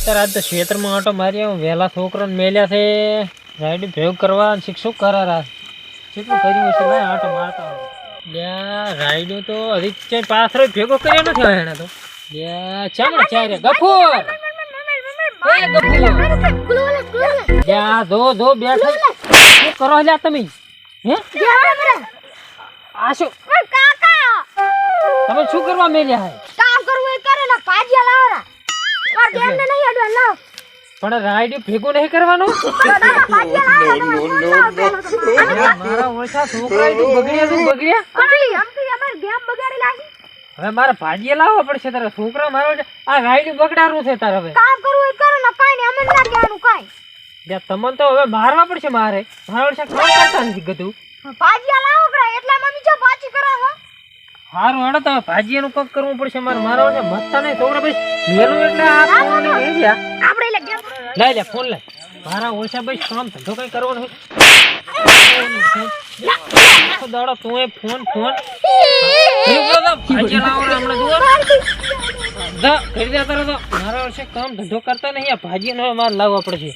ખેતર આજ તો ખેતરમાં આટો મારી વહેલા છોકરાને મેલ્યા છે રાઈડ ભેગ કરવા શિક્ષક કરારા શીખવું કર્યું છે ભાઈ આટો મારતા લ્યા રાઈડ તો હજી પાછળ ભેગો કર્યો નથી એને તો લ્યા ચામડા ચારે ગફુર લ્યા જો બેઠા શું કરો લ્યા તમે હે આ શું તમે શું કરવા મેલ્યા હે કામ કરવું એ કરે ને ભાજીયા લાવરા ઓર ધ્યાન ને નહીં અડવા લાવ પણ રાઈડ ભેગો નહીં કરવાનો મારા ઓછા છોકરા તું બગડ્યા અમથી અમાર ગેમ બગાડી લાગી હવે મારા ભાજીયા લાવવા પડશે તારા છોકરા મારો આ રાઈડ બગડારું છે તારે હવે કામ કરવું એ કરે ને કાઈ ને અમને ના કહેવાનું કાઈ તમને તો હવે મારવા પડશે મારા ઓછા કામ કરતા નથી ગતું ભાજીયા લાવો કરે એટલા મમ્મી જો પાછી કરે હો હારું હેડો તો ભાજીયાનું કોક કરવું પડશે મારા ઓછા મસ્તા નહીં છોકરા ભાઈ મેલું એટલે આ ફોન લઈ જા આપણે લે ગેમ લઈ લે ફોન લે મારા ઓછા ભાઈ કામ ધંધો કઈ કરવાનો છે દાડો તું એ ફોન ભાજીયા લાવો હમણાં જુઓ કરી દે તારે તો મારા વર્ષે કામ ધંધો કરતા નહીં આ ભાજીયાનો મારે લાવવા પડશે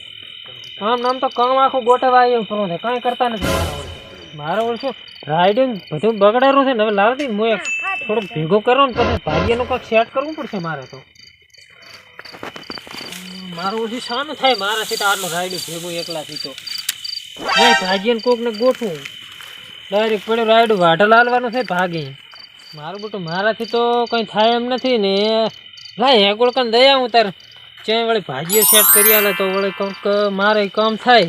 આમ નામ તો કામ આખું ગોઠવા આવ્યો ફરો છે કાંઈ કરતા નથી મારા વર્ષે રાઇડિંગ બધું બગડેલું છે ને હવે લાવતી હું થોડુંક ભેગો કરો ને પછી ભાજીયાનું કંઈક સેટ કરવું પડશે મારે તો મારું ઓછી શાનું થાય મારાથી તો આટલું રાઇડિંગ ભેગું એકલાથી તો નહીં ભાજીયાને કોકને ગોઠવું ડાયરેક્ટ પડ્યું રાઇડું વાઢલ હાલવાનું છે ભાગી મારું બેટું મારાથી તો કંઈ થાય એમ નથી ને લાય હેગોળ કન દયા હું તાર ચેન વળી ભાજીઓ સેટ કરી આલે તો વળી કંઈક મારે કામ થાય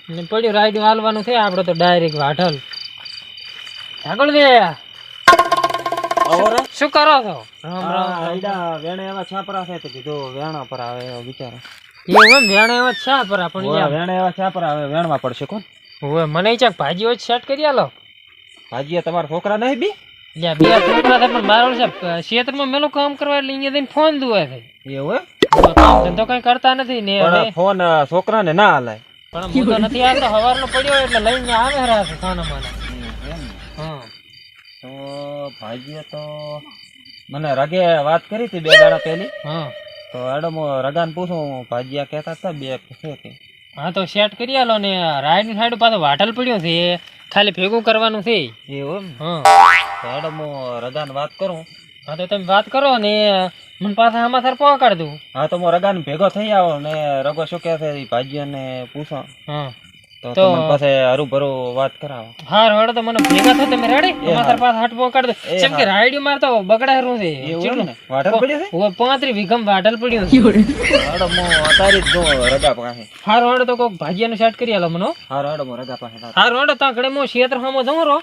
ને પડ્યું રાઈડ હાલવાનું છે આપણે તો ડાયરેક્ટ વાઢલ હેગોળ દે શું કરો છો રામ રામ આઈડા વેણે એવા છાપરા છે તો કીધું વેણા પર આવે એવો વિચાર એવું એમ વેણે એવા છા પર પણ વેણે એવા છાપરા આવે વેણવા પડશે કોણ હવે મને ચાક ભાજીઓ સેટ કરી આલો ભાજીયા તમારા છોકરા નહીં બી લ્યા બે છોકરા પણ મારો છે ક્ષેત્રમાં મેલું કામ કરવા એટલે અહીંયા જઈને ફોન દુવે છે એવું કામ ધંધો કઈ કરતા નથી ને પણ ફોન છોકરાને ના હલાય પણ હું તો નથી આવતો સવારનો પડ્યો એટલે લઈને આવે રહ્યા ખાના માના હા તો ભાજીયા તો મને રગે વાત કરી હતી 2 દાડા પહેલી હા તો એડમ રગાને પૂછું ભાજીયા કહેતા હતા 2 છે કે હા તો સેટ કરી આલો ને રાઈડ ની સાઈડ પાછો વાટલ પડ્યો છે ખાલી ભેગું કરવાનું છે એવું હા તો એડમ રગાને વાત કરું હા તો તમે વાત કરો ને મને પાછા સમાચાર પહોંચાડ દઉં હા તો હું રગાને ભેગો થઈ આવો ને રગો શું કહે છે ભાજીયાને પૂછો હા તો તમને પાસે હરુભરું વાત કરાવો હા રોડ તો મને ભેગા થો તમે રેડી સમાચાર પાછા હટ પહોંચાડ દો કેમ કે રાઈડ માર તો બગડારું છે એવું ને વાટલ પડ્યો છે ઓય 35 વીઘમ વાટલ પડ્યું છે એડમ અતારી જ રગા પાસે હા રોડ તો કોક ભાજીયાનું સેટ કરી આલો મનો હા એડમ રગા પાસે હા રોડ તો ઘડે મો ક્ષેત્ર હમો જમો રો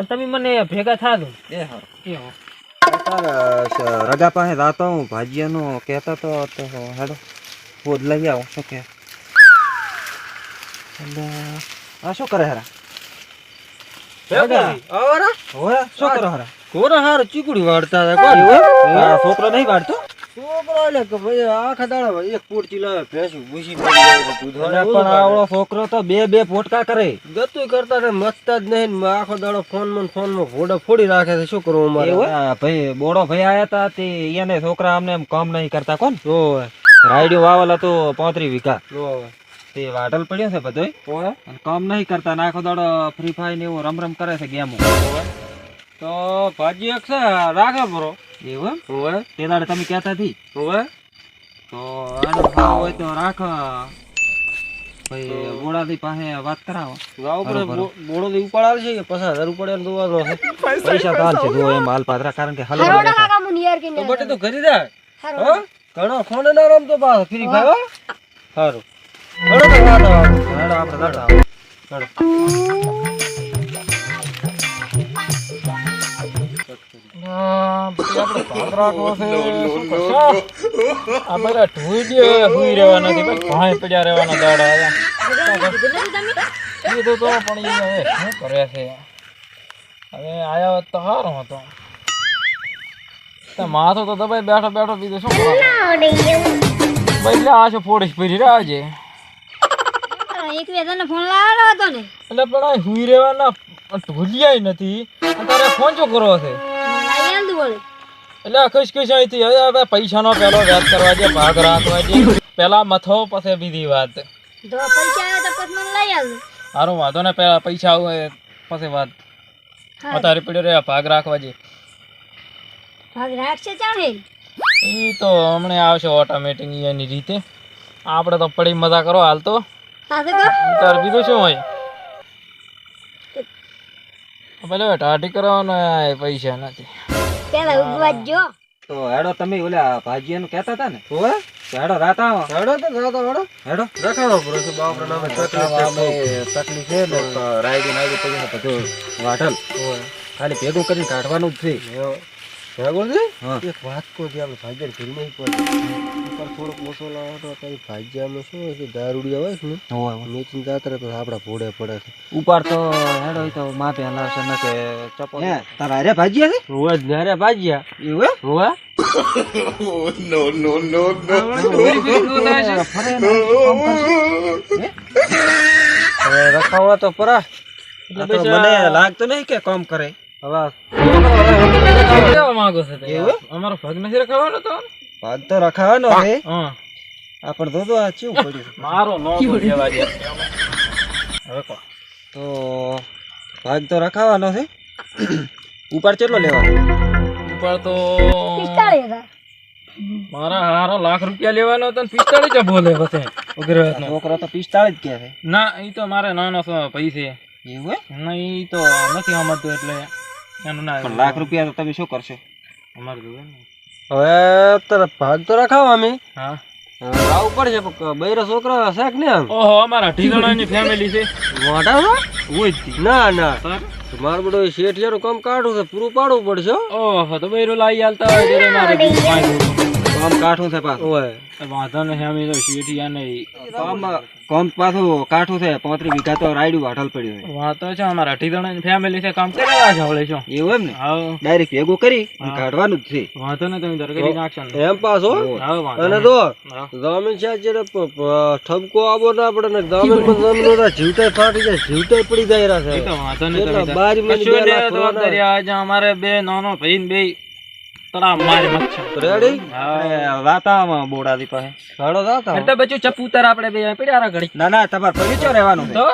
તમે મને ભેગા થા દો એ હારું રગા પાસે જાતો હું ભાજીયાનું કહેતા તો હેડો ફૂડ લઈ આવો શું કે આ શું કરે હરા શું કરો હરા કોરા હાર ચીકડી વાળતા હતા છોકરો નહીં વાળતો છોકરો એટલે કે ભાઈ આખા દાડા એક પોટ ચીલાવે ભેંસું ભૂસી પણ આવડો છોકરો તો બે પોટકા કરે ગતું કરતા ને મસ્તા જ નહીં ને આખો દાડો ફોનમાં ફોડા ફોડી રાખે છે શું કરવું અમારે ભાઈ બોડો ભાઈ આયા હતા તે એને છોકરા અમને એમ કામ નહીં કરતા કોણ ઓય રાયડું વાવેલા તો 35 વીઘા ઓય તે વાટલ પડ્યો છે બધોય ઓય કામ નહીં કરતા નાખો દાડો ફ્રી ફાયર ને એવું રમ કરે છે ગેમો તો ભાજી એક છે રાખે બરો એવું ઓય તે દાડે તમે કહેતા હતી ઓય તો આનો ભાવ હોય તો રાખ ભાઈ બોડાથી પાસે વાત કરાવો ગાવ પર બોડો દી ઉપાડાલ છે કે 50,000 ઉપાડ્યા દોવાનો છે પૈસા તો હાલ છે જો એમ હાલ પાત્રા કારણ કે હાલ હરોડા કાકા મુ નિયર કે તો બટે તો કરી દે હો ઘણો ફોન ના રમ તો પાસ ફ્રી ફાયર હો સારું ઘણો તો વાત હેડો આપણે દાડા માથો તો દબાઈ બેઠો બેઠો બીજું શું ભાઈ આ ફોડીશ ફરી રહ્યા છે એક વેદન ફોન લાવ્યો હતો ને એટલે પણ આ હુઈ રહેવાના ઢોલિયાય નથી તારે ફોન શું કરો છે લાયલ દોડ એટલે ખુશ અહીંથી હવે પૈસાનો પેલો વ્યાજ કરવા દે ભાગ રાખવા દે પેલા મથો પછી બીજી વાત. તો પૈસા આવે તો પછી મને લઈ આવજો. હારું વાંધો ને, પેલા પૈસા આવે પછી વાત. અત્યારે પડ્યો રે ભાગ રાખવા જે. ભાગ રાખશે ચાલે. એ તો હમણાં આવશે ઓટોમેટિક એની રીતે. આપણે તો પડી મજા કરો હાલ તો. સાથે કર. તાર બીજું શું હોય? પેલો ટાટી કરવાનો પૈસા નથી. પેલા ઉગવા જો. તો હેડો તમે ઓલા ભાજીયાનું કહેતા હતા ને, ઓવે તો હેડો રાતા આવો. હેડો તો જાતો હેડો હેડો રખાવો પડે છે બાપરા નામે અમે તકલીફ તકલીફ છે ને, તો રાયડું નાયડું પછી બધું વાઢલ ખાલી ભેગું કરીને કાઢવાનું જ છે. ભેગોળજી હા. એક વાત કહું છું, આપણે ભાગ્યા ઘર નહીં પડે ઉપર થોડોક ઓછો લાવો તો કઈ ભાગ્યામાં શું હોય છે, દારૂડિયા હોય છે ને મેચિંગ જાત્રા તો આપડા ભોડે પડે છે. ઉપર તો હેડો ઈ તો માપે હલાવશે ન કે ચપો. હે તારા હારે ભાજીયા છે? રોજ નારે ભાગ્યા એવું હે? હોવા હવે રખાવા તો પરા આ તો મને લાગતું નહીં કે કામ કરે. હવે કેવા માંગો છો તમે? એવું? અમારો ભાગ નથી રખાવાનો તો? ભાગ તો રખાવાનો છે. હા. આપણ તો આ ચેવું પડ્યું. મારો નો દેવા દે. હવે કો. તો ભાગ તો રખાવાનો છે. ઉપર કેટલો લેવાનો? ઉપર તો 45,000. મારા હારો લાખ રૂપિયા લેવાનો હતો ને 45 જ બોલે પછી ઉગ્રવાદનો. છોકરો તો 45 કે છે. ના ઈ તો મારે નાનો પૈસે. એવું હે? ના ઈ તો નથી સમજતો એટલે એનું ના. પણ લાખ રૂપિયા તો તમે શું કરશો? અમારે જોવે ને. હવે તારા ભાગ તો રખાવા અમે હા. આવું પડશે પણ બૈરો છોકરો છે કે ને આમ ઓહો અમારા 8 જણાની ફેમિલી છે. મોટા છો? હોય જ તી. ના ના સર. મારું બધું શેઠિયાનું કામ કાઢું છે, પૂરું પાડવું પડશે હો. ઓહો તો બૈરો લાવી આલતા હોય ત્યારે મારે બીજું કાંઈ જોવું. કામ કાઠું છે પાછું. ઓય વાંધો નહીં અમે તો શેઠિયા નહીં. કામ પાછું કાઠું છે. 35 વીઘા તો રાયડું વાઢલ પડ્યું છે. વાતો છે અમારા 8 જણાની ફેમિલી છે, કામ કરવા છે વળે છો. એવું એમ ને? હા. ડાયરેક્ટ ભેગું કરી અને કાઢવાનું જ છે. વાંધો નહીં તમે તારે કરી નાખશો ને. એમ પાછો હા વાંધો અને નહીં. તો હા. જમીન છે જ્યારે ઠપકો આવો ના પડે ને જમીન જીવતાય ફાટી જાય, જીવતાય પડી જાય રહ્યા ઈ છે. તો વાંધો નહીં કેટલા તમે બારી મને કશું બે નહીં, લાખ જવાબદારી આજે અમારે બે નાનો ભાઈ ને બે તળા મારી મત છે. રેડી હા. વાતામાં બોડાદી પાસે. હાડો જાતા એટલે બચ્ચું ચપુતર આપણે બે પડ્યા ઘડી ના ના તમારે પવિત્ર રહેવાનું છે. તો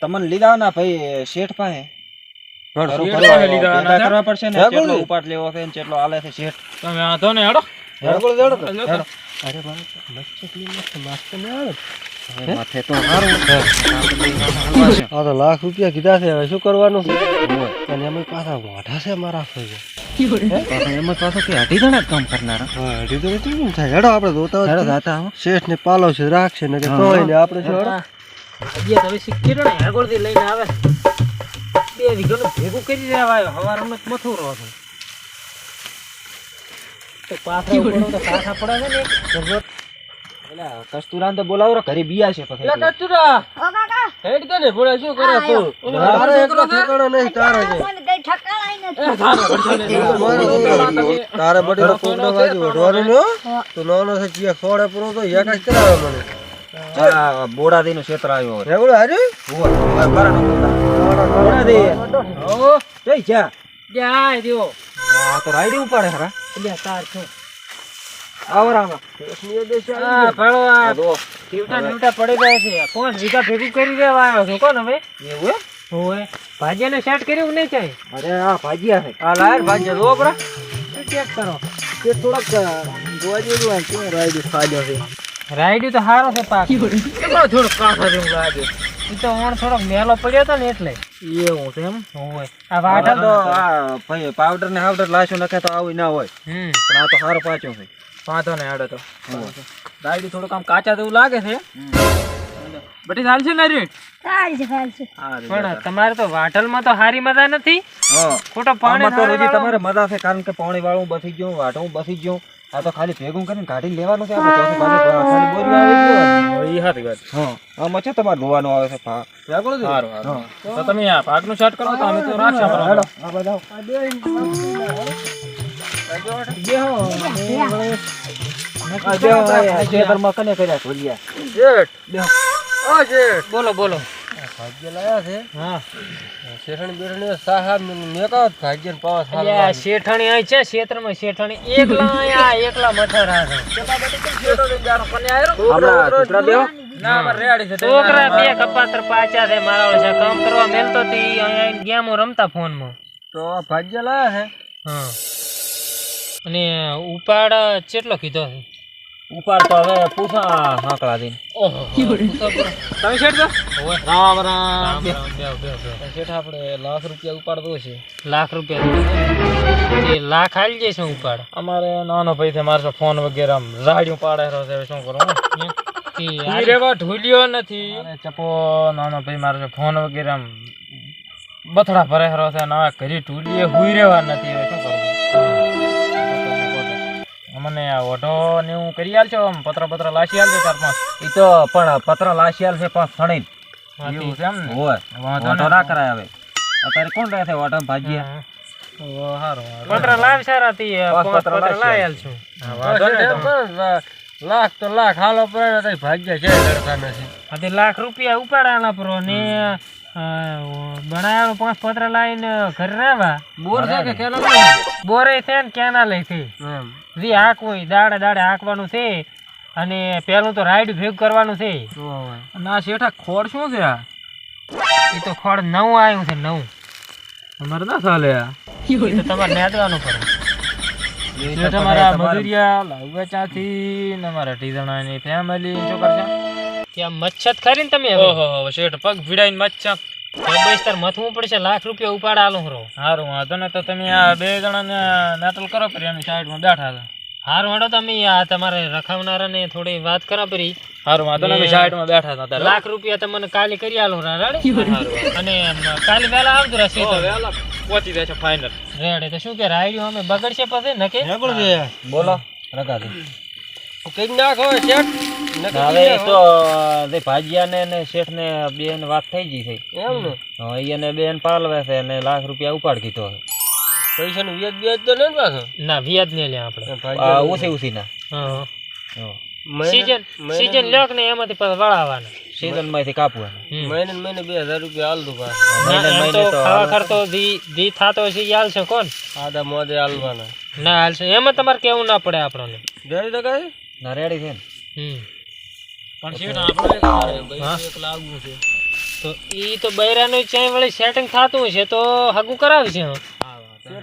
તમને લીધા ના ભાઈ શેઠ પાસે. શેઠ પાસે લીધા ભેગા ના કરવા પડશે ને. ભેગું કેટલો નહીં. ઉપાડ લેવો છે ને કેટલો આલે છે શેઠ. તમે વાંધો નહીં હેડો. હેડો હેડો તો. હેડો. અરે બાપ મસ્ત મસ્ત ને આવે હવે માથે તો સારું. આ તો લાખ રૂપિયા કીધા છે, હવે શું કરવાનું છે? અને એમાં પાછા મોઢા છે મારા ફોઈ. પાછું એમાં પાછું કે 8 જણા જ કામ કરનારા. હા અઢી તો કેમ થાય? હેડો આપણે જોતા હેડો હોય જાતા આવો. શેઠ ને પાલવ છે રાખશે ને કે તોય ને આપણે શું હેડો હજી તમે શીખી ને આગળથી લઈને આવે 2 વીઘાનું ભેગું કરી દેવા આવ્યો. હવારમાં મથું રહો છો તો પાછા ઉપર તો પાછા પડે છે ને જબરદસ્ત. એલા કસ્તુરાને તો બોલાવો ઘરે બિયા છે પછી. એટલે કચરા ઓ કાકા. હેડ કે ને ભોળા શું કરે તું? તારે એકલો ઠેકાણો નહીં, તારે છે. મને કઈ ઠકાણાય નથી. તારે બડી કોકના બાજુ વઢવાનું ને હો? તો નાનો છે ચિયા ખોડે પૂરો તો એક જ કરાવે મને. આ બોડાદીનું ક્ષેત્ર આવ્યો હોય. રેગુલો હારી? ઓય બરાનો બોડાદી. ઓ જઈ જા. જાય દેવો આ તો રાયડી ઉપાડે ખરા. એટલે તાર છો આવરામાં. હા ભણો આ દો. ટીવટા ટીવટા પડી ગયા છે. 5 વીઘા ભેગું કરી દેવા આવ્યો છો કોણ હવે? એવું હે? હોય ભાજીયાને સેટ કર્યું નહીં ચાય અરે આ ભાજીયા છે. આ લાયર ભાજ્ય રો બરા. ચેક કરો. તે થોડાક જોવા જેવું હોય કે રાયડી ખાજો છે. રાયડું તો સારો છે પાક. એમાં થોડું કાંઠા જેવું લાગે. ઈ તો ઓણ થોડોક મેલો પડ્યો હતો ને એટલે એવું છે એમ. હોય આ વાઢા તો આ ભાઈ પાવડર ને હાવડર લાશું નખે તો આવું ના હોય. પણ આ તો સારો પાછો છે. વાંધો ને આડો તો રાયડું થોડુંક આમ કાચા જેવું લાગે છે. બટી ચાલશે ને રેટ ચાલશે ચાલશે. પણ તમારે તો વાઢલમાં તો હારી મજા નથી. હા. ખોટો પાણી આમાં તો રોજી તમારે મજા છે કારણ કે પાણી વાળું બસી ગયું, વાટું બસી ગયું. આ તો ખાલી ભેગું કરીને કાઢીને લેવાનું છે. આપણે ચોથી બાજુ ખાલી બોરી આવી લેવાની. ઈ હાથી વાત. હા. આમાં છે તમારે ધોવાનું આવે છે. સારું સારું. તો તમે આ ભાગનું શર્ટ કરો તો અમે તો રાખશું. હેડો આ બધા ખેતરમાં કને કર્યા ઢોલિયા. શેઠ. આ શેઠ. બોલો બોલો. ભાગ્ય લાયા છે હા શેઠાણી બેઠાણી સાહેબ મેકાવત ભાગ્ય ને પાવા એટલે આ શેઠાણી અહીં છે ક્ષેત્રમાં શેઠાણી એકલા અહીંયા એકલા મથારા છે છોકરા બે કપાતર પાછા છે મારા ઓળશે કામ કરવા મેલતો તી અહીંયા ગેમો રમતા ફોનમાં. તો આ ભાગ્ય લાયા છે હા અને ઉપાડ કેટલો કીધો છે? ઉપાડ તો હવે પૂછા હાકડા દઈને. ઓહો તમે શેઠ છો? રામ રામ. શેઠ આપણે લાખ રૂપિયા ઉપાડતો છે. લાખ રૂપિયા એ લાખ હાલી જઈશ હું ઉપાડ. અમારે નાનો ભાઈ છે મારે ફોન વગેરે આમ રાડ્યું પાડે રહ્યો છે, હવે શું કરું? ઈ રેવા ઢૂલ્યો નથી. ચપો નાનો ભાઈ મારે ફોન વગેરે આમ બથડા ભરે રહ્યો છે, ના ઘરે ઢૂલીએ હુઈ રહેવા નથી, હવે શું કરું? મને આ ઓઢો ને હું કરી આલશો, આમ પત્ર લાસી આલજો 4-5. ઈ તો પણ પત્ર લાશિયાલ છે પણ સણી એવું છે એમ ને? હોય વાંધો વાંધો ના કરાય. હવે અત્યારે કોણ રહે છે વાટમ ભાજીયા? સારું પત્ર લાવ સારા તી પાંચ પાંચ પત્ર પત્ર લાવી લાવી આલશું. લાખ તો લાખ હાલો પડે ભાગ્ય છે લડકાને છે હા તે લાખ રૂપિયા ઉપાડાના પરો ને બનાવ્યો 5 પત્ર લાવીને ઘરે રહેવા. બોર છે કે કેનો બોરે છે ને કેનાલ છે એમ જે હાંકવું દાડે દાડે હાંકવાનું છે અને પેલું તો રાઈડ ભેગું કરવાનું છે. ના શેઠા ખોડ શું છે આ? એ તો ખોડ નવું આવ્યું છે નવું. અમારે ના ચાલે આ. એ તો તમારે નેદવાનું પડે. શેઠ અમારા મજૂરિયા લાવવા ચાથી ને અમારા ટીઝણાની ફેમિલી શું કરશે? ત્યાં મચ્છત ખરી ને તમે હવે ઓહો શેઠ પગ ભીડાઈને મચ્છા. બસ્તર મથવું પડશે. લાખ રૂપિયા ઉપાડ આલું હરો. સારું વાંધો ને તો તમે આ 2 જણાને નાટલ કરો પરી એની સાઈડમાં બેઠા હતા. હારું હેડો તમે આ તમારે રખાવનારા ને થોડી વાત કરો પરી. સારું વાંધો ને અમે સાઈડમાં બેઠા હતા ત્યારે. લાખ રૂપિયા તમને કાલે કરી આલું રાડી. અને કાલે વહેલા આવજો રસી તો વહેલા પહોંચી જાય છે ફાઇનલ. રેડે તો શું કે રાયડ્યું અમે બગડશે પછી નકે બોલો રગાદી. કઈ નાખો શેઠ હવે ઈ તો તે ભાજીયાને ને શેઠને બેન વાત થઈ ગઈ છે એમ ને હવે એને બેન પાલવે છે અને લાખ રૂપિયા ઉપાડ કીધો છે. પૈસાનું વ્યાજ તો નહીં પાછો ના વ્યાજ ને લે આપણે. આ ઉસી ના હા સીઝન લોક ને એમાંથી પછી વળાવવાના. સીઝન માંથી કાપવાના. મહિને 2000 રૂપિયા હાલ દો પાછો મહિને એમ તો ખાવા ખર્ચો દી થાતો છે ઈ હાલશે કોણ? આદા મોદે હાલવાના ના હાલશે એમાં તમારે કેવું ના પડે આપણને. રેડી તો કાંઈ ના રેડી છે ને. પણ શેઠ આપણે એક લાગવું છે. તો ઈ તો બૈરાનું ચાય વળી સેટિંગ થાતું હશે તો હગું કરાવશે.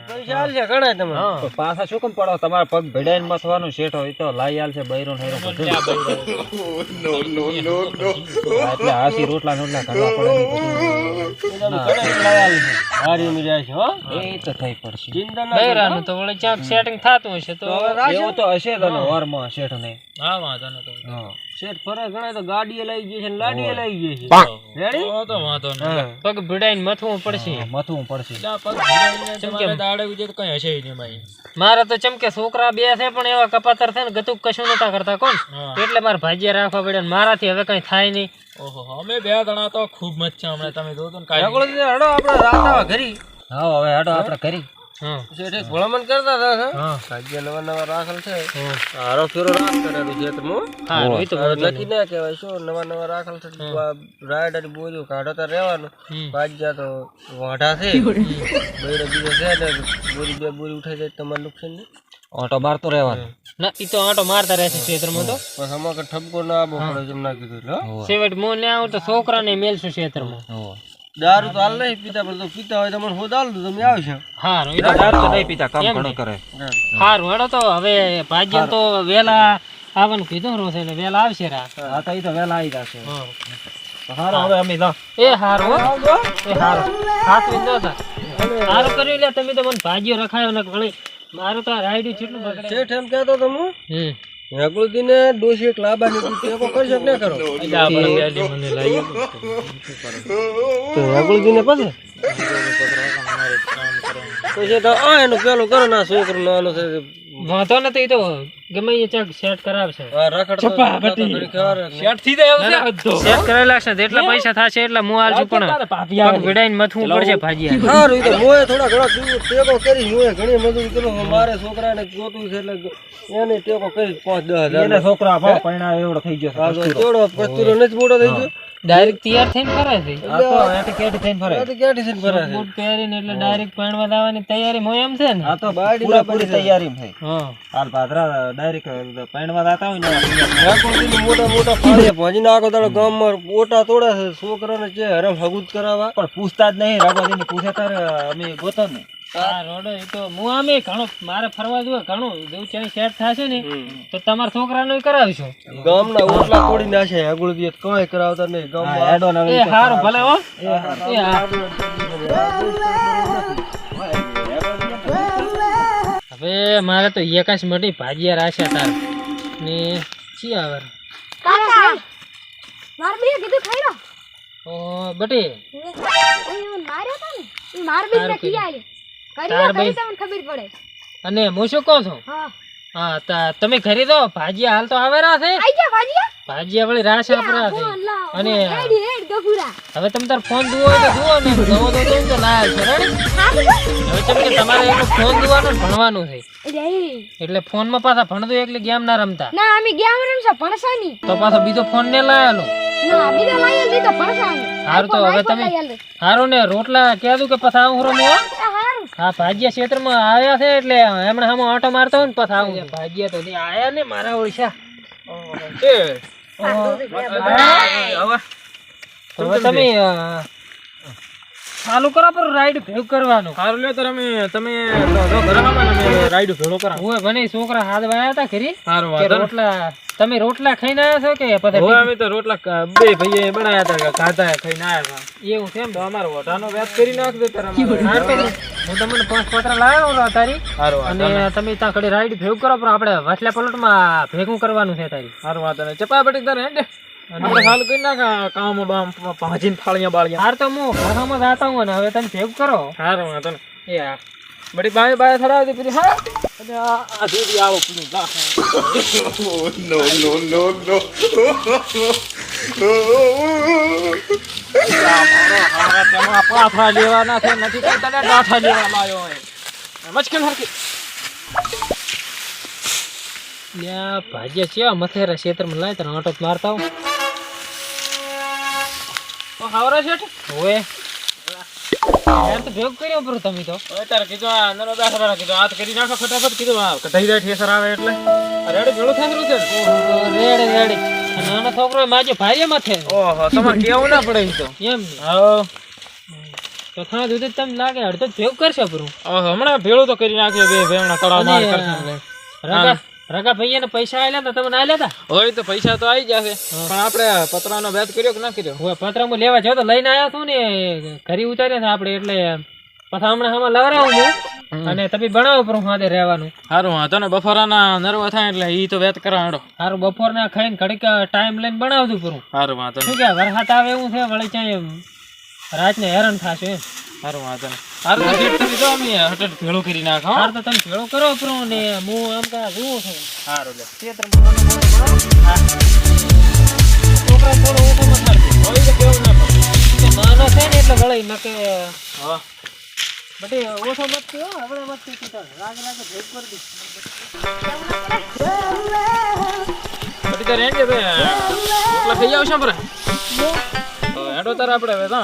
પૈસા હાલશે ઘણા તમે તો પાછા શું કેમ પડો? તમારા પગ ભીડાઈને મથવાનું શેઠ હોય તો લાઈ આલ છે બૈરો ને હેરો બધું. એટલે હાસી રોટલા કરવા પડે ને બધું. હારી મિર્યા છે હો એ તો થઈ પડશે. ચિંતા ના બૈરાનું તો વળી ક્યાંક સેટિંગ થાતું હશે તો એવું તો હશે તો વારમાં શેઠ ને. હા વાંધો ને તો. શેઠ ફરે ઘણા તો ગાડીએ લઈ જશે ને લાડીએ લઈ જશે રેડી તો વાંધો ને. પગ ભીડાઈને મથવું પડશે. મથવું પડશે. પગ ભીડાઈને તમારે દાડે ઉજે તો કઈ હશે નહીં ભાઈ. મારા તો ચમકે છોકરા બે છે પણ એવા કપાતર છે ને ગતું કશું નતા કરતા કોણ. એટલે મારે ભાજીયા રાખવા પડે ને મારાથી હવે કઈ થાય નહીં. ઓહો અમે 2 જણા તો ખૂબ મચ્છા હમણાં તમે જોતો ને કાઈ. હડો આપણે રાતા ઘરી હા હવે હેડો આપણે કરી. હા શેઠ એક ભલામણ કરતા હતા હા ભાગ્ય નવા રાખેલ છે હારો ફેરો રાખ કરે ખેતરમાં હા રોહિત નક્કી ના કહેવાય શું નવા રાખેલ છે રાઈડ અને બોર્યું કાઢો તો રહેવાનું ભાગ્યા તો વાઢા છે બૈરો બીજો છે ને બોરી 2 બોરી ઉઠાઈ જાય તમારે નુકસાન નહીં ઓટો મારતો રહેવાનો. ના ઈ તો આંટો મારતા રહેશે ક્ષેત્રમાં તો. બસ અમારે ઠપકો ના આપવો પડે જેમ ના કીધું એટલે સેવટ મો ને આવું તો છોકરાને મેલશું ક્ષેત્રમાં. દારૂ તો હાલ નહીં પીતા પણ તો પીતા હોય તમારે હોદ હાલ દો તમે આવશો હારું દારૂ તો નહીં પીતા, કામ ઘણું કરે. હારું હેડો તો હવે ભાગ્યા તો વેલા આવવાનું કીધું રો છે એટલે વેલા આવશે રા. હા તો ઈ તો વહેલા આવી જશે. હા હારું હવે અમે જા. એ હારું હો. એ હારું હાથ વિંદો હતા હારું કર્યું લે તમે તો મને ભાજીઓ રખાયો ને વળી મારું તો આ રાયડું કેટલું બગડે. શેઠ એમ કહેતો તમે હેકળુદીને ડોશી એક લાબાની ટેકો કરશો કે ના કરો એટલે આપણે બેલી મને લાગ્યું તો હેકળુદીને પછી પછી તો આ એનું પેલું કરો ના છોકરો નાનો છે વાંધો નથી તો ગમે એ ચાક સેટ કરાવશે. શેઠ થી જાય આવશે બધો. સેટ કરેલા છે જેટલા પૈસા થશે એટલા હું આલશું પણ પગ ભીડાઈને મથવું પડશે ભાજીયા. સારું તો મોએ થોડા ઘણા ટેકો કરી મોએ ઘણી મજૂરી કરો મારે છોકરાને જોતું છે એટલે એને ટેકો કરી 5-10 હજાર એને છોકરા ભાવ પૈણા એવડો થઈ ગયો છે. કેવડો પસ્તુરો નથી મોટો થઈ ગયો ડાયરેક્ટ તૈયાર થઈને ફરે છે આ તો એથી કેટી થઈને ફરે. ક્યાંથી છે ભરે છે બૂટ પહેરીને એટલે ડાયરેક્ટ પાણવા દાવાની તૈયારી મોય એમ છે ને આ તો પૂરેપૂરી તૈયારીમાં થઈ. હા હાલ ભાદરા ડાયરેક્ટ પૈણવા જાતા હોય ને રાખોડીને મોટા મોટા ફાળે ભાજીને આખો દાડો ગામમાં ઓટા તોડે છે છોકરાને જે હરમ હગુત કરાવવા પણ પૂછતા જ નહીં. રાઘોજીને પૂછે તારે અમે ગોતો ને. આ રોડો એ તો હું આમે ઘણો મારે ફરવા જોઈએ ઘણું જેવું ચાઈ સેટ થશે ને તો તમારા છોકરાનું કરાવીશું ગામના ઓટલા તોડી નાખે હગુડ દે કઈ કરાવતા નહીં ગામમાં હેડો ને હવે એ હારું ભલે હો એ હા હવે મારે તો એકાશ મટી ભાજીયા રાખ્યા તાર ને ચી આવે કાકા માર બે કીધું ખાઈ લો ઓ બટી માર્યો તો ને માર બે ને ખીયા તાર કરી ભાઈ. તમને ખબર પડે અને હું શું કહું છું હા હા તમે ખરીદો ભાજીયા હાલ તો આવેરા છે આઈ જા ભાજીયા ભાજીયા વળી રાશ આપરા છે અને હેડ હેડ ગફુરા હવે તમે તાર ફોન દુવો હોય તો દુવો ને દવો તો લાયા છે રેડી હવે કેમ કે તમારે એનો ફોન દુવાનો ને ભણવાનું છે એટલે ફોનમાં પાછા ભણતો એટલે ગેમ ના રમતા ના અમે ગયા મરમ છે ભણસાની તો પાછો બીજો ફોન ને લાયેલો ના બીજો લાયલ દીધો ભણસાની હારું તો હવે તમે હારું ને રોટલા કહેતું કે પાછા આવું રમો હારું હા ભાજીયા ક્ષેત્રમાં આવ્યા છે એટલે એમણે આમાં આંટો મારતો હોય ને પાછા આવું ભાજીયા તો ત્યાં આયા ને મારા ઓળશા હવે તમે ચાલુ કરો પર રાઈડ ભેગ કરવાનું સારું લ્યો તાર તમે રાઈડ ભેળો કરા ઓય બને છોકરા હાથ વાયા હતા ખરી સારું કે વાંધો રોટલા તમે રોટલા ખાઈને આવ્યા છો કે હવે પછી અમે તો રોટલા બે ભાઈએ બનાવ્યા હતા ખાધા ખાઈને આવ્યા હતા એવું છે એમ તો અમારો વઢાનો વ્યાજ કરી નાખજો તાર અમારે. હારું તો હું તમને 5 પત્ર લાવ્યો હતો તારી સારું વાંધો અને તમે ત્યાં ઘડી રાઈડ ભેગ કરો પણ આપણે વસલા પલોટમાં ભેગું કરવાનું છે તારી સારું વાંધો નહીં ચપા બટી તારે હેંડે આપણે હાલ કરી નાખા કામ બામ ભાજીને ફાળિયા બાળિયા હાર તો હું ઘરમાં જાતા હું ને હવે તમે ભેગું કરો સારું વાંધો નહીં એ હા બટી બાય બાય થડાવી દીધી હા અને આ દીદી આવો પૂરું પાથરા લેવાના છે નથી કરતા ડાઠા લેવા લાયો હોય મચકેલ હરકી લ્યા ભાજીયા છે મથેરા ક્ષેત્રમાં લાય તને આંટો મારતા હું હાવરા શેઠ ઓએ યાર તો ભેગું કર્યો બરો તમે તો અત્યારે કીધું આ નરો દાખલા કીધું હાથ કરી નાખો ફટાફટ કીધું આ કઢાઈ જાય ઠેસર આવે એટલે રેડ ભેળું થઈ રહ્યું છે રેડી રેડી નાનો છોકરો માજો ભાઈ માથે ઓહો તમારે કેવું ના પડે ઈ તો એમ હા તો ખાવા દૂધ તમે લાગે અડધો ભેગું કરશે પૂરું ઓહો હમણાં ભેળું તો કરી નાખ્યો બે ભેવણા તળાવ માર કરશે રગા ભાઈ ને પૈસા આલ્યા હતા તમે ના આલ્યા હતા હોય તો પૈસા તો આવી જશે પણ આપણે પતરાનો વ્યાજ કર્યો કે ના કર્યો હું પતરામાં લેવા જાવ તો લઈને આવ્યો છું ને ઘરે ઉતાર્યા હતા આપણે એટલે પાછા હમણાં હમણાં લવરાવું હું અને તમે બનાવો પર માથે રહેવાનું સારું વાંધો ને બફોરાના નરવા થાય એટલે ઈ તો વ્યાજ કરાવડો સારું બપોરના ખાઈને ઘડીક ટાઈમ લઈને બનાવતું પૂરું સારું વાંધો શું કે વરસાદ આવે એવું છે વળી ક્યાંય રાતને હેરાન થશે એમ સારું વાંધો ને સારું તો ગેટ કરી દો અમે હટટ ભેળું કરી નાખો હાર તો તમે ભેળો કરો પૂરો ને હું આમ કા જોઉં છું સારું લે છોકરા થોડો ઓછો મત મારજો હોય તો કેવું ના પડે નાનો છે ને એટલે ગળાઈ નકે હા બટી ઓછો મત થયો હવે મત થયો રાગ રાગ ભેગ કરી દી પછી તારે એમ કે રોટલા થઈ આવશે પર હેડો તારે આપણે હવે તો